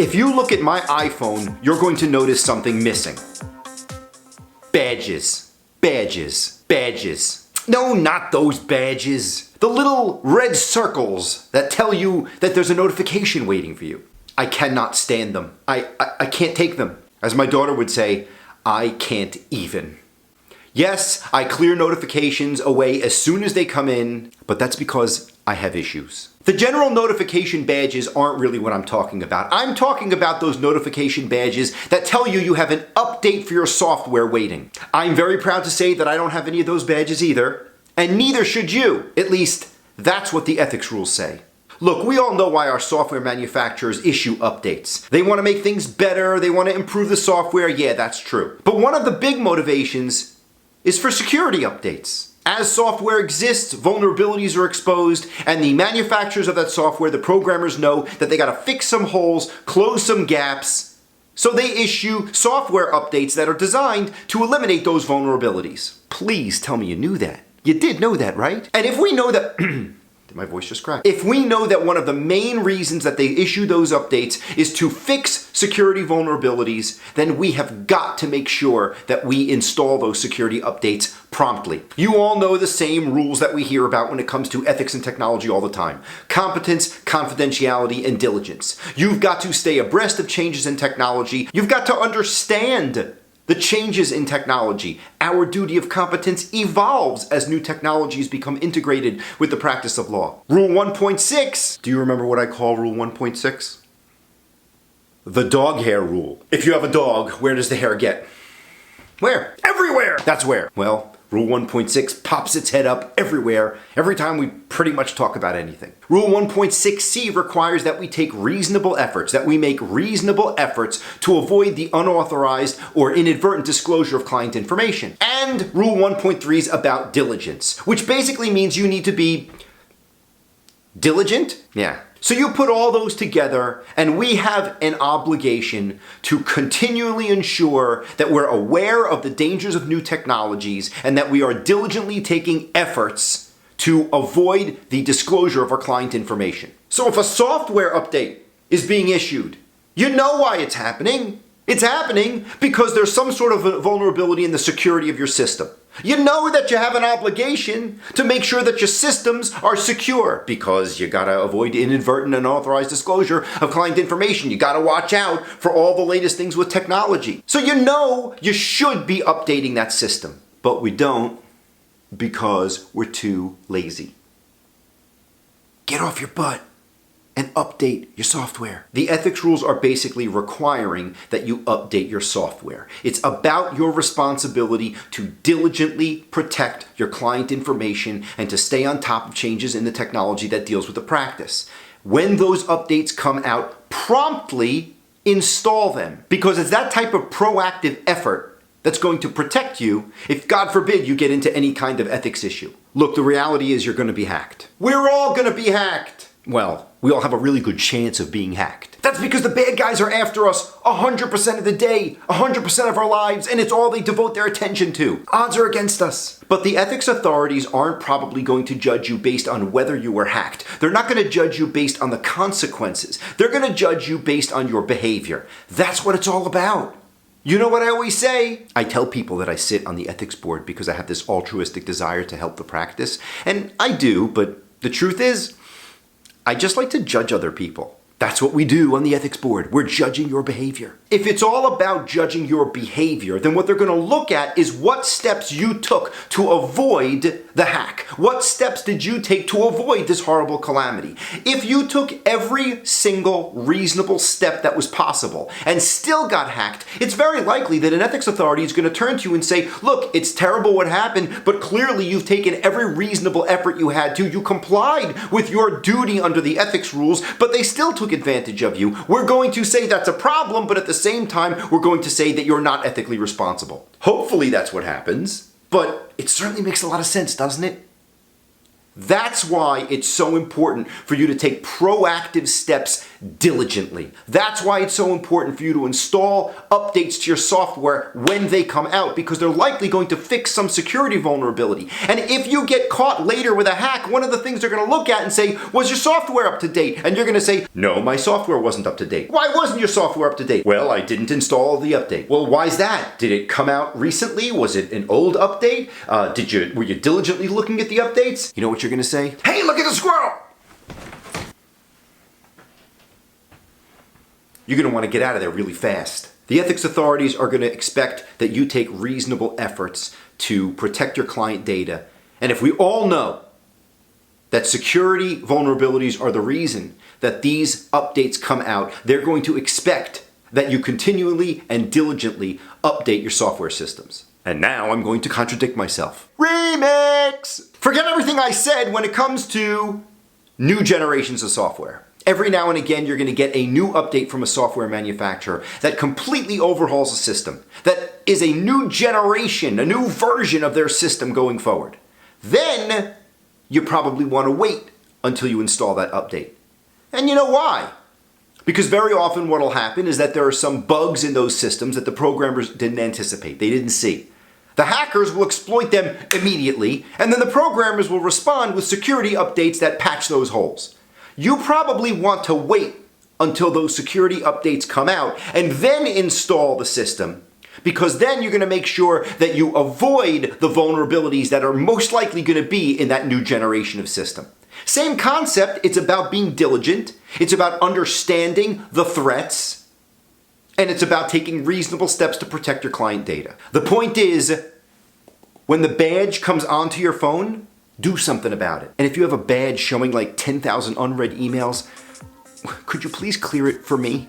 If you look at my iPhone, you're going to notice something missing. Badges, badges, badges. No, not those badges. The little red circles that tell you that there's a notification waiting for you. I cannot stand them. I can't take them. As my daughter would say, I can't even. Yes, I clear notifications away as soon as they come in, but that's because I have issues. The general notification badges aren't really what I'm talking about. I'm talking about those notification badges that tell you you have an update for your software waiting. I'm very proud to say that I don't have any of those badges either, and neither should you. At least, that's what the ethics rules say. Look, we all know why our software manufacturers issue updates. They want to make things better, they want to improve the software, yeah, that's true. But one of the big motivations is for security updates. As software exists, vulnerabilities are exposed, and the manufacturers of that software, the programmers, know that they gotta fix some holes, close some gaps, so they issue software updates that are designed to eliminate those vulnerabilities. Please tell me you knew that. You did know that, right? And if we know that... Did my voice just crack? If we know that one of the main reasons that they issue those updates is to fix security vulnerabilities, then we have got to make sure that we install those security updates promptly. You all know the same rules that we hear about when it comes to ethics and technology all the time. Competence, confidentiality, and diligence. You've got to stay abreast of changes in technology. You've got to understand the changes in technology. Our duty of competence evolves as new technologies become integrated with the practice of law. Rule 1.6. Do you remember what I call Rule 1.6? The dog hair rule. If you have a dog, where does the hair get? Where? Everywhere! That's where. Well, Rule 1.6 pops its head up everywhere, every time we pretty much talk about anything. Rule 1.6c requires that we take reasonable efforts, that we make reasonable efforts to avoid the unauthorized or inadvertent disclosure of client information. And Rule 1.3 is about diligence, which basically means you need to be diligent? Yeah. So you put all those together, and we have an obligation to continually ensure that we're aware of the dangers of new technologies and that we are diligently taking efforts to avoid the disclosure of our client information. So if a software update is being issued, you know why it's happening. It's happening because there's some sort of a vulnerability in the security of your system. You know that you have an obligation to make sure that your systems are secure because you gotta avoid inadvertent and unauthorized disclosure of client information. You gotta watch out for all the latest things with technology. So you know you should be updating that system, but we don't because we're too lazy. Get off your butt and update your software. The ethics rules are basically requiring that you update your software. It's about your responsibility to diligently protect your client information and to stay on top of changes in the technology that deals with the practice. When those updates come out, promptly install them, because it's that type of proactive effort that's going to protect you if, God forbid, you get into any kind of ethics issue. Look, the reality is you're going to be hacked. We're all going to be hacked. Well, we all have a really good chance of being hacked. That's because the bad guys are after us 100% of the day, 100% of our lives, and it's all they devote their attention to. Odds are against us. But the ethics authorities aren't probably going to judge you based on whether you were hacked. They're not going to judge you based on the consequences. They're going to judge you based on your behavior. That's what it's all about. You know what I always say? I tell people that I sit on the ethics board because I have this altruistic desire to help the practice. And I do, but the truth is, I just like to judge other people. That's what we do on the ethics board. We're judging your behavior. If it's all about judging your behavior, then what they're going to look at is what steps you took to avoid the hack. What steps did you take to avoid this horrible calamity? If you took every single reasonable step that was possible and still got hacked, it's very likely that an ethics authority is going to turn to you and say, look, it's terrible what happened, but clearly you've taken every reasonable effort you had to. You complied with your duty under the ethics rules, but they still took advantage of you. We're going to say that's a problem, but at the same time, we're going to say that you're not ethically responsible. Hopefully that's what happens, but it certainly makes a lot of sense, doesn't it? That's why it's so important for you to take proactive steps diligently. That's why it's so important for you to install updates to your software when they come out, because they're likely going to fix some security vulnerability. And if you get caught later with a hack, one of the things they're going to look at and say, was your software up to date? And you're going to say, no, my software wasn't up to date. Why wasn't your software up to date? Well, I didn't install the update. Well, why's that? Did it come out recently? Was it an old update? Were you diligently looking at the updates? You know what you're going to say? Hey, look at the squirrel! You're going to want to get out of there really fast. The ethics authorities are going to expect that you take reasonable efforts to protect your client data. And if we all know that security vulnerabilities are the reason that these updates come out, they're going to expect that you continually and diligently update your software systems. And now I'm going to contradict myself. Remix! Forget everything I said when it comes to new generations of software. Every now and again, you're going to get a new update from a software manufacturer that completely overhauls a system, that is a new generation, a new version of their system going forward. Then you probably want to wait until you install that update. And you know why? Because very often what will happen is that there are some bugs in those systems that the programmers didn't anticipate, they didn't see. The hackers will exploit them immediately, and then the programmers will respond with security updates that patch those holes. You probably want to wait until those security updates come out and then install the system, because then you're going to make sure that you avoid the vulnerabilities that are most likely going to be in that new generation of system. Same concept, it's about being diligent, it's about understanding the threats, and it's about taking reasonable steps to protect your client data. The point is, when the badge comes onto your phone, do something about it. And if you have a badge showing like 10,000 unread emails, could you please clear it for me?